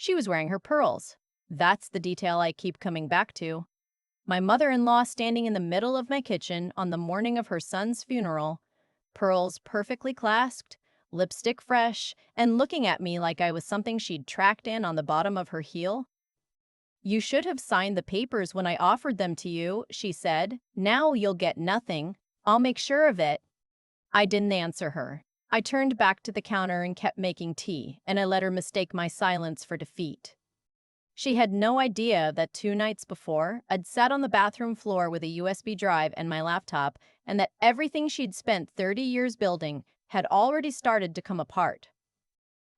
She was wearing her pearls. That's the detail I keep coming back to. My mother-in-law standing in the middle of my kitchen on the morning of her son's funeral, pearls perfectly clasped, lipstick fresh, and looking at me like I was something she'd tracked in on the bottom of her heel. "You should have signed the papers when I offered them to you," she said. "Now you'll get nothing. I'll make sure of it." I didn't answer her. I turned back to the counter and kept making tea, and I let her mistake my silence for defeat. She had no idea that 2 nights before, I'd sat on the bathroom floor with a USB drive and my laptop, and that everything she'd spent 30 years building had already started to come apart.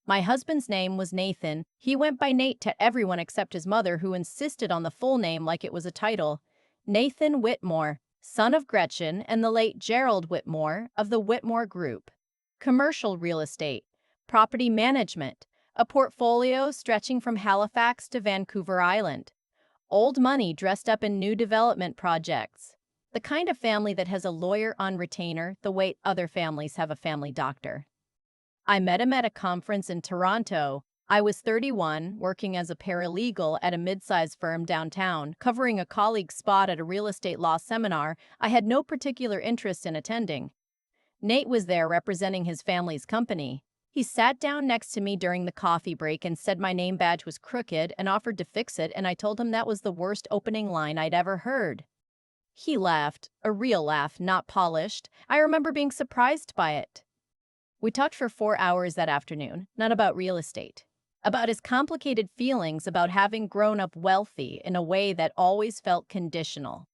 My husband's name was Nathan. He went by Nate to everyone except his mother, who insisted on the full name like it was a title. Nathan Whitmore, son of Gretchen and the late Gerald Whitmore of the Whitmore Group. Commercial real estate, property management, a portfolio stretching from Halifax to Vancouver Island. Old money dressed up in new development projects. The kind of family that has a lawyer on retainer the way other families have a family doctor. I met him at a conference in Toronto. I was 31, working as a paralegal at a mid-sized firm downtown, covering a colleague's spot at a real estate law seminar I had no particular interest in attending. Nate was there representing his family's company. He sat down next to me during the coffee break and said my name badge was crooked and offered to fix it, and I told him that was the worst opening line I'd ever heard. He laughed, a real laugh, not polished. I remember being surprised by it. We talked for 4 hours that afternoon, not about real estate, about his complicated feelings about having grown up wealthy in a way that always felt conditional,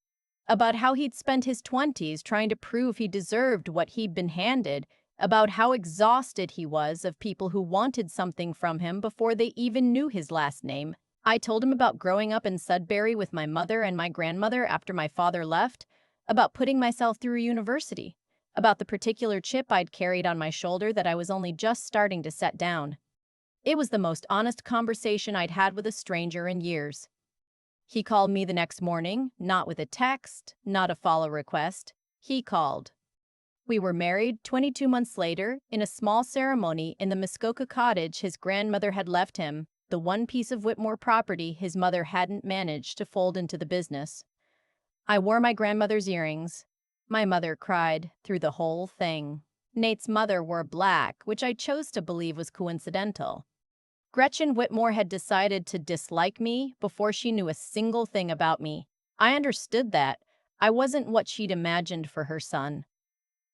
about how he'd spent his 20s trying to prove he deserved what he'd been handed, about how exhausted he was of people who wanted something from him before they even knew his last name. I told him about growing up in Sudbury with my mother and my grandmother after my father left, about putting myself through university, about the particular chip I'd carried on my shoulder that I was only just starting to set down. It was the most honest conversation I'd had with a stranger in years. He called me the next morning, not with a text, not a follow request. He called. We were married 22 months later in a small ceremony in the Muskoka cottage his grandmother had left him, the one piece of Whitmore property his mother hadn't managed to fold into the business. I wore my grandmother's earrings. My mother cried through the whole thing. Nate's mother wore black, which I chose to believe was coincidental. Gretchen Whitmore had decided to dislike me before she knew a single thing about me. I understood that. I wasn't what she'd imagined for her son.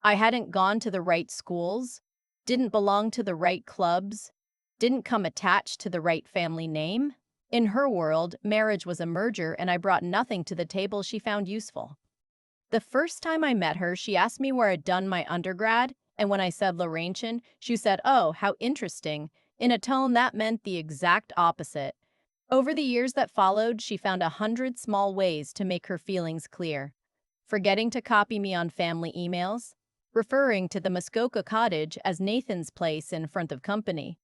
I hadn't gone to the right schools, didn't belong to the right clubs, didn't come attached to the right family name. In her world, marriage was a merger, and I brought nothing to the table she found useful. The first time I met her, she asked me where I'd done my undergrad, and when I said Laurentian, she said, "Oh, how interesting," in a tone that meant the exact opposite. Over the years that followed, she found 100 small ways to make her feelings clear. Forgetting to copy me on family emails, referring to the Muskoka cottage as Nathan's place in front of company,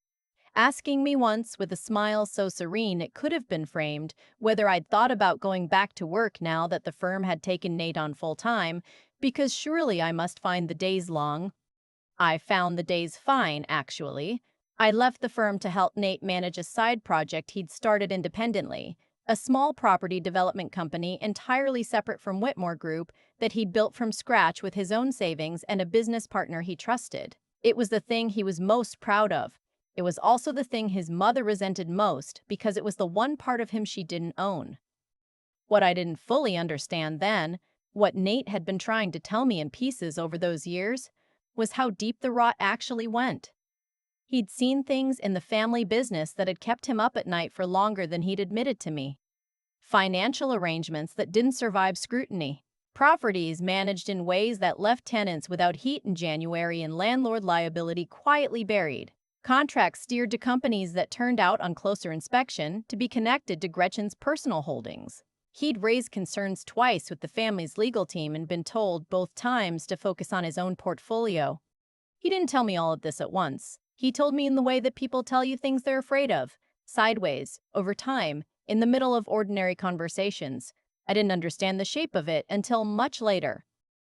asking me once with a smile so serene it could have been framed whether I'd thought about going back to work now that the firm had taken Nate on full-time, because surely I must find the days long. I found the days fine, actually. I left the firm to help Nate manage a side project he'd started independently, a small property development company entirely separate from Whitmore Group that he'd built from scratch with his own savings and a business partner he trusted. It was the thing he was most proud of. It was also the thing his mother resented most because it was the one part of him she didn't own. What I didn't fully understand then, what Nate had been trying to tell me in pieces over those years, was how deep the rot actually went. He'd seen things in the family business that had kept him up at night for longer than he'd admitted to me. Financial arrangements that didn't survive scrutiny. Properties managed in ways that left tenants without heat in January and landlord liability quietly buried. Contracts steered to companies that turned out on closer inspection to be connected to Gretchen's personal holdings. He'd raised concerns twice with the family's legal team and been told both times to focus on his own portfolio. He didn't tell me all of this at once. He told me in the way that people tell you things they're afraid of, sideways, over time, in the middle of ordinary conversations. I didn't understand the shape of it until much later.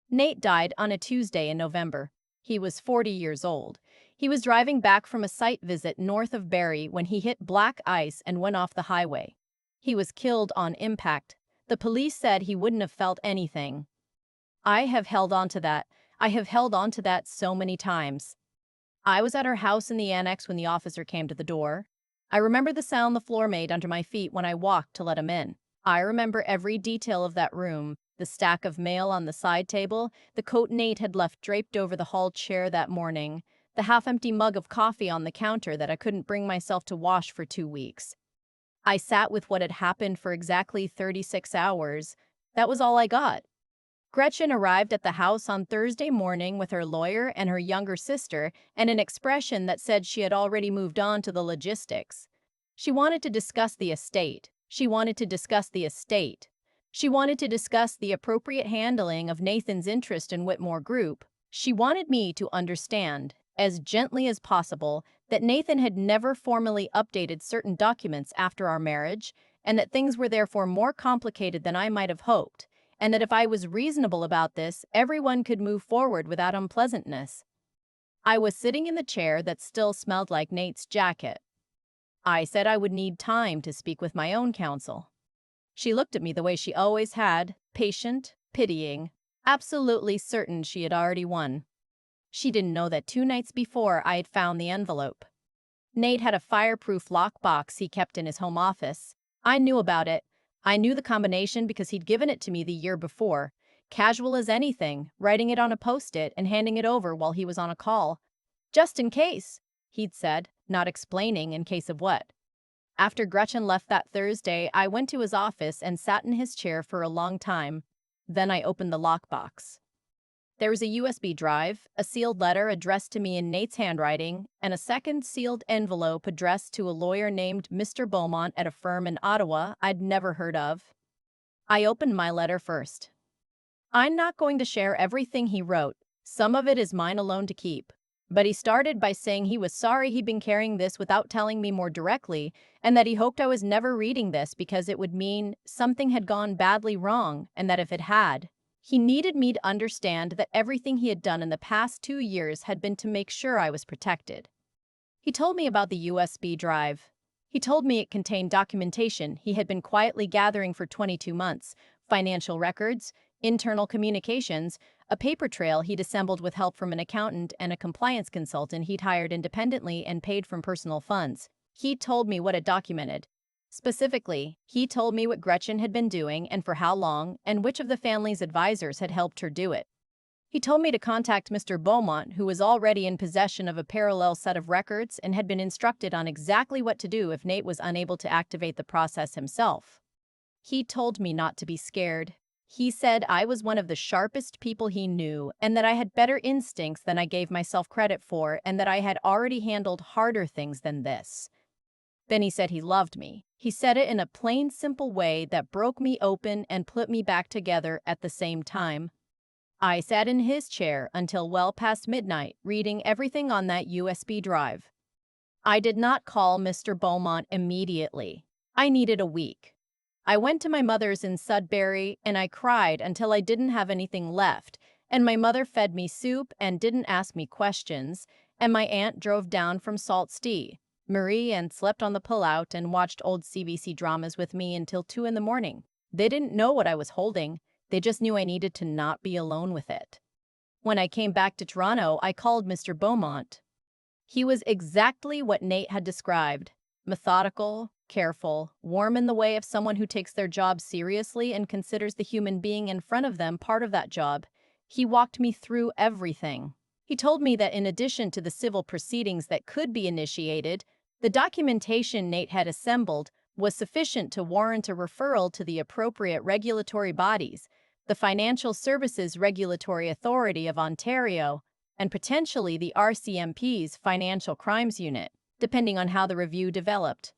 Nate died on a Tuesday in November. He was 40 years old. He was driving back from a site visit north of Barrie when he hit black ice and went off the highway. He was killed on impact. The police said he wouldn't have felt anything. I have held on to that. I have held on to that so many times. I was at her house in the annex when the officer came to the door. I remember the sound the floor made under my feet when I walked to let him in. I remember every detail of that room, the stack of mail on the side table, the coat Nate had left draped over the hall chair that morning, the half-empty mug of coffee on the counter that I couldn't bring myself to wash for 2 weeks. I sat with what had happened for exactly 36 hours. That was all I got. Gretchen arrived at the house on Thursday morning with her lawyer and her younger sister and an expression that said she had already moved on to the logistics. She wanted to discuss the estate. She wanted to discuss the estate. She wanted to discuss the appropriate handling of Nathan's interest in Whitmore Group. She wanted me to understand, as gently as possible, that Nathan had never formally updated certain documents after our marriage, and that things were therefore more complicated than I might have hoped, and that if I was reasonable about this, everyone could move forward without unpleasantness. I was sitting in the chair that still smelled like Nate's jacket. I said I would need time to speak with my own counsel. She looked at me the way she always had, patient, pitying, absolutely certain she had already won. She didn't know that 2 nights before I had found the envelope. Nate had a fireproof lockbox he kept in his home office. I knew about it. I knew the combination because he'd given it to me the year before, casual as anything, writing it on a post-it and handing it over while he was on a call. Just in case, he'd said, not explaining in case of what. After Gretchen left that Thursday, I went to his office and sat in his chair for a long time. Then I opened the lockbox. There was a USB drive, a sealed letter addressed to me in Nate's handwriting, and a second sealed envelope addressed to a lawyer named Mr. Beaumont at a firm in Ottawa I'd never heard of. I opened my letter first. I'm not going to share everything he wrote. Some of it is mine alone to keep. But he started by saying he was sorry he'd been carrying this without telling me more directly, and that he hoped I was never reading this because it would mean something had gone badly wrong, and that if it had, he needed me to understand that everything he had done in the past 2 years had been to make sure I was protected. He told me about the USB drive. He told me it contained documentation he had been quietly gathering for 22 months, financial records, internal communications, a paper trail he'd assembled with help from an accountant and a compliance consultant he'd hired independently and paid from personal funds. He told me what it documented. Specifically, he told me what Gretchen had been doing and for how long, and which of the family's advisors had helped her do it. He told me to contact Mr. Beaumont, who was already in possession of a parallel set of records and had been instructed on exactly what to do if Nate was unable to activate the process himself. He told me not to be scared. He said I was one of the sharpest people he knew and that I had better instincts than I gave myself credit for and that I had already handled harder things than this. Then he said he loved me. He said it in a plain, simple way that broke me open and put me back together at the same time. I sat in his chair until well past midnight, reading everything on that USB drive. I did not call Mr. Beaumont immediately. I needed a week. I went to my mother's in Sudbury and I cried until I didn't have anything left, and my mother fed me soup and didn't ask me questions, and my aunt drove down from Sault Ste. Marie and slept on the pullout and watched old CBC dramas with me until 2 in the morning. They didn't know what I was holding. They just knew I needed to not be alone with it. When I came back to Toronto, I called Mr. Beaumont. He was exactly what Nate had described. Methodical, careful, warm in the way of someone who takes their job seriously and considers the human being in front of them part of that job. He walked me through everything. He told me that in addition to the civil proceedings that could be initiated, the documentation Nate had assembled was sufficient to warrant a referral to the appropriate regulatory bodies, the Financial Services Regulatory Authority of Ontario, and potentially the RCMP's Financial Crimes Unit, depending on how the review developed.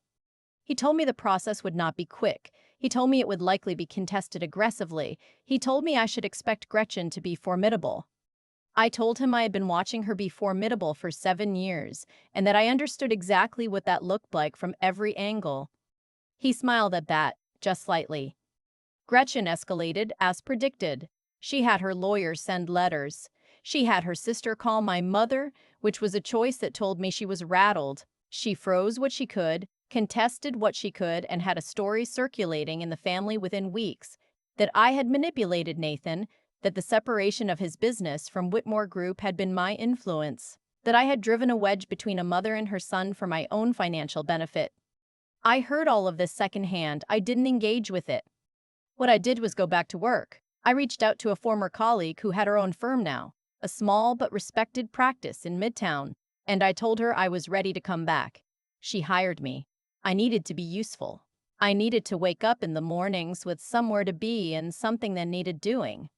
He told me the process would not be quick. He told me it would likely be contested aggressively. He told me I should expect Gretchen to be formidable. I told him I had been watching her be formidable for 7 years, and that I understood exactly what that looked like from every angle. He smiled at that, just slightly. Gretchen escalated as predicted. She had her lawyer send letters. She had her sister call my mother, which was a choice that told me she was rattled. She froze what she could, contested what she could, and had a story circulating in the family within weeks that I had manipulated Nathan, that the separation of his business from Whitmore Group had been my influence, that I had driven a wedge between a mother and her son for my own financial benefit. I heard all of this secondhand. I didn't engage with it. What I did was go back to work. I reached out to a former colleague who had her own firm now, a small but respected practice in Midtown, and I told her I was ready to come back. She hired me. I needed to be useful. I needed to wake up in the mornings with somewhere to be and something that needed doing.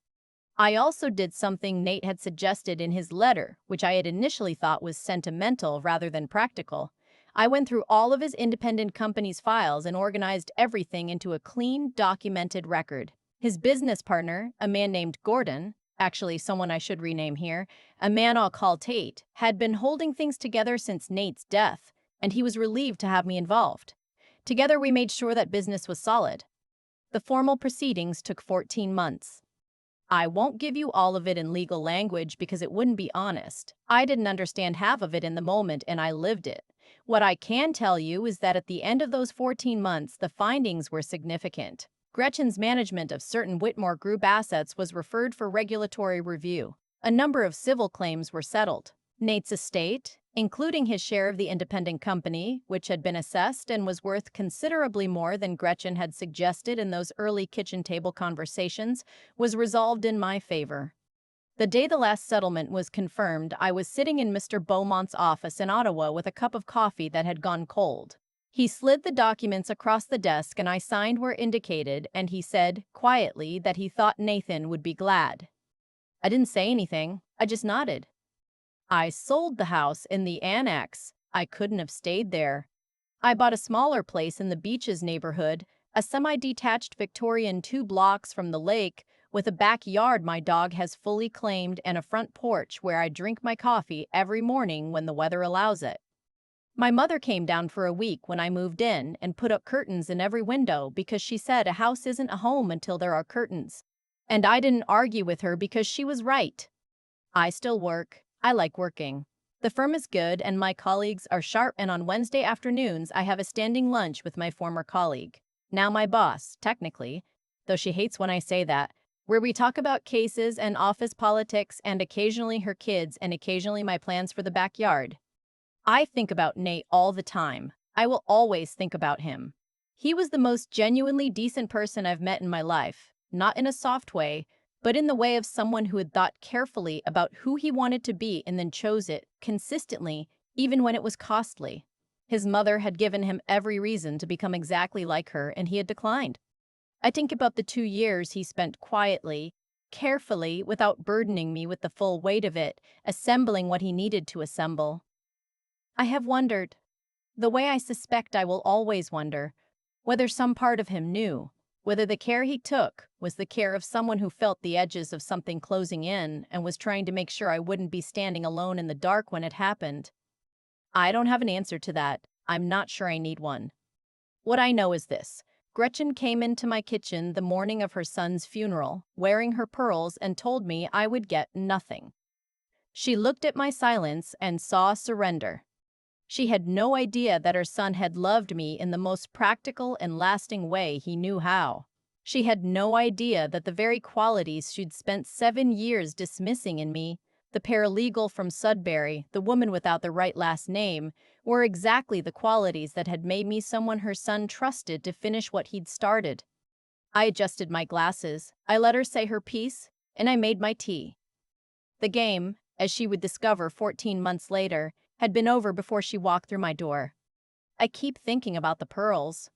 I also did something Nate had suggested in his letter, which I had initially thought was sentimental rather than practical. I went through all of his independent company's files and organized everything into a clean, documented record. His business partner, a man named Gordon, actually someone I should rename here, a man I'll call Tate, had been holding things together since Nate's death, and he was relieved to have me involved. Together we made sure that business was solid. The formal proceedings took 14 months. I won't give you all of it in legal language because it wouldn't be honest. I didn't understand half of it in the moment and I lived it. What I can tell you is that at the end of those 14 months, the findings were significant. Gretchen's management of certain Whitmore Group assets was referred for regulatory review. A number of civil claims were settled. Nate's estate, including his share of the independent company, which had been assessed and was worth considerably more than Gretchen had suggested in those early kitchen table conversations, was resolved in my favor. The day the last settlement was confirmed, I was sitting in Mr. Beaumont's office in Ottawa with a cup of coffee that had gone cold. He slid the documents across the desk and I signed where indicated, and he said, quietly, that he thought Nathan would be glad. I didn't say anything, I just nodded. I sold the house in the annex. I couldn't have stayed there. I bought a smaller place in the Beaches neighborhood, a semi-detached Victorian 2 blocks from the lake, with a backyard my dog has fully claimed and a front porch where I drink my coffee every morning when the weather allows it. My mother came down for a week when I moved in and put up curtains in every window because she said a house isn't a home until there are curtains. And I didn't argue with her because she was right. I still work. I like working. The firm is good and my colleagues are sharp, and on Wednesday afternoons I have a standing lunch with my former colleague, now my boss, technically, though she hates when I say that, where we talk about cases and office politics and occasionally her kids and occasionally my plans for the backyard. I think about Nate all the time. I will always think about him. He was the most genuinely decent person I've met in my life, not in a soft way, but in the way of someone who had thought carefully about who he wanted to be and then chose it, consistently, even when it was costly. His mother had given him every reason to become exactly like her, and he had declined. I think about the 2 years he spent quietly, carefully, without burdening me with the full weight of it, assembling what he needed to assemble. I have wondered, the way I suspect I will always wonder, whether some part of him knew, whether the care he took was the care of someone who felt the edges of something closing in and was trying to make sure I wouldn't be standing alone in the dark when it happened. I don't have an answer to that. I'm not sure I need one. What I know is this. Gretchen came into my kitchen the morning of her son's funeral, wearing her pearls, and told me I would get nothing. She looked at my silence and saw surrender. She had no idea that her son had loved me in the most practical and lasting way he knew how. She had no idea that the very qualities she'd spent 7 years dismissing in me, the paralegal from Sudbury, the woman without the right last name, were exactly the qualities that had made me someone her son trusted to finish what he'd started. I adjusted my glasses, I let her say her piece, and I made my tea. The game, as she would discover 14 months later, had been over before she walked through my door. I keep thinking about the pearls.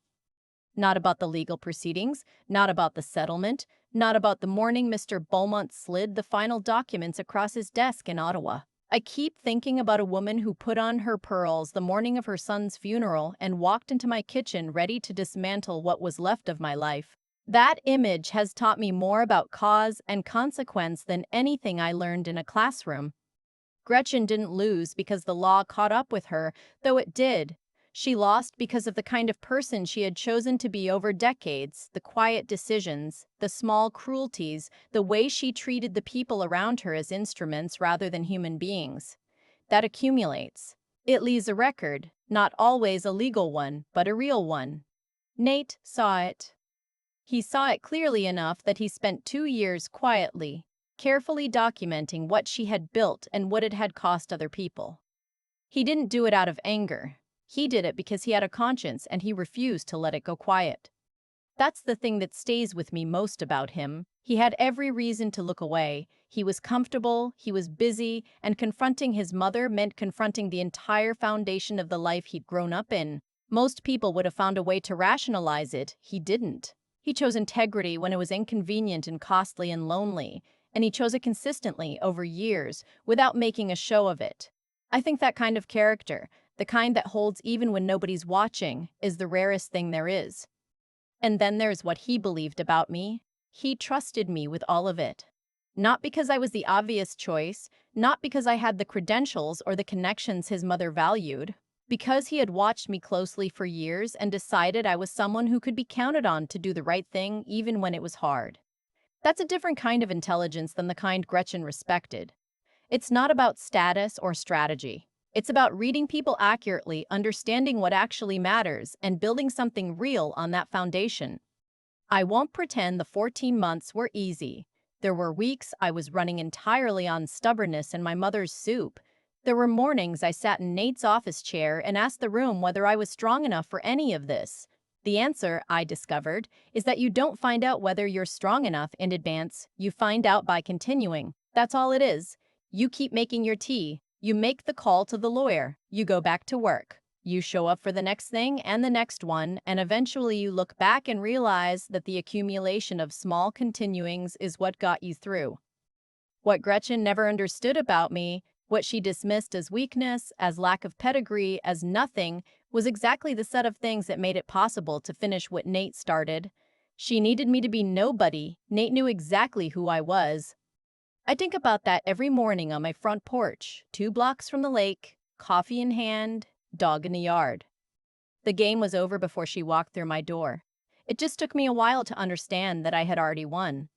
Not about the legal proceedings, not about the settlement, not about the morning Mr. Beaumont slid the final documents across his desk in Ottawa. I keep thinking about a woman who put on her pearls the morning of her son's funeral and walked into my kitchen ready to dismantle what was left of my life. That image has taught me more about cause and consequence than anything I learned in a classroom. Gretchen didn't lose because the law caught up with her, though it did. She lost because of the kind of person she had chosen to be over decades, the quiet decisions, the small cruelties, the way she treated the people around her as instruments rather than human beings. That accumulates. It leaves a record, not always a legal one, but a real one. Nate saw it. He saw it clearly enough that he spent 2 years quietly, carefully documenting what she had built and what it had cost other people. He didn't do it out of anger. He did it because he had a conscience and he refused to let it go quiet. That's the thing that stays with me most about him. He had every reason to look away. He was comfortable, he was busy, and confronting his mother meant confronting the entire foundation of the life he'd grown up in. Most people would have found a way to rationalize it. He didn't. He chose integrity when it was inconvenient and costly and lonely, and he chose it consistently over years without making a show of it. I think that kind of character, the kind that holds even when nobody's watching, is the rarest thing there is. And then there's what he believed about me. He trusted me with all of it. Not because I was the obvious choice, not because I had the credentials or the connections his mother valued, because he had watched me closely for years and decided I was someone who could be counted on to do the right thing even when it was hard. That's a different kind of intelligence than the kind Gretchen respected. It's not about status or strategy. It's about reading people accurately, understanding what actually matters, and building something real on that foundation. I won't pretend the 14 months were easy. There were weeks I was running entirely on stubbornness and my mother's soup. There were mornings I sat in Nate's office chair and asked the room whether I was strong enough for any of this. The answer, I discovered, is that you don't find out whether you're strong enough in advance. You find out by continuing. That's all it is. You keep making your tea. You make the call to the lawyer. You go back to work. You show up for the next thing and the next one, and eventually you look back and realize that the accumulation of small continuings is what got you through. What Gretchen never understood about me, what she dismissed as weakness, as lack of pedigree, as nothing, was exactly the set of things that made it possible to finish what Nate started. She needed me to be nobody. Nate knew exactly who I was. I think about that every morning on my front porch, 2 blocks from the lake, coffee in hand, dog in the yard. The game was over before she walked through my door. It just took me a while to understand that I had already won.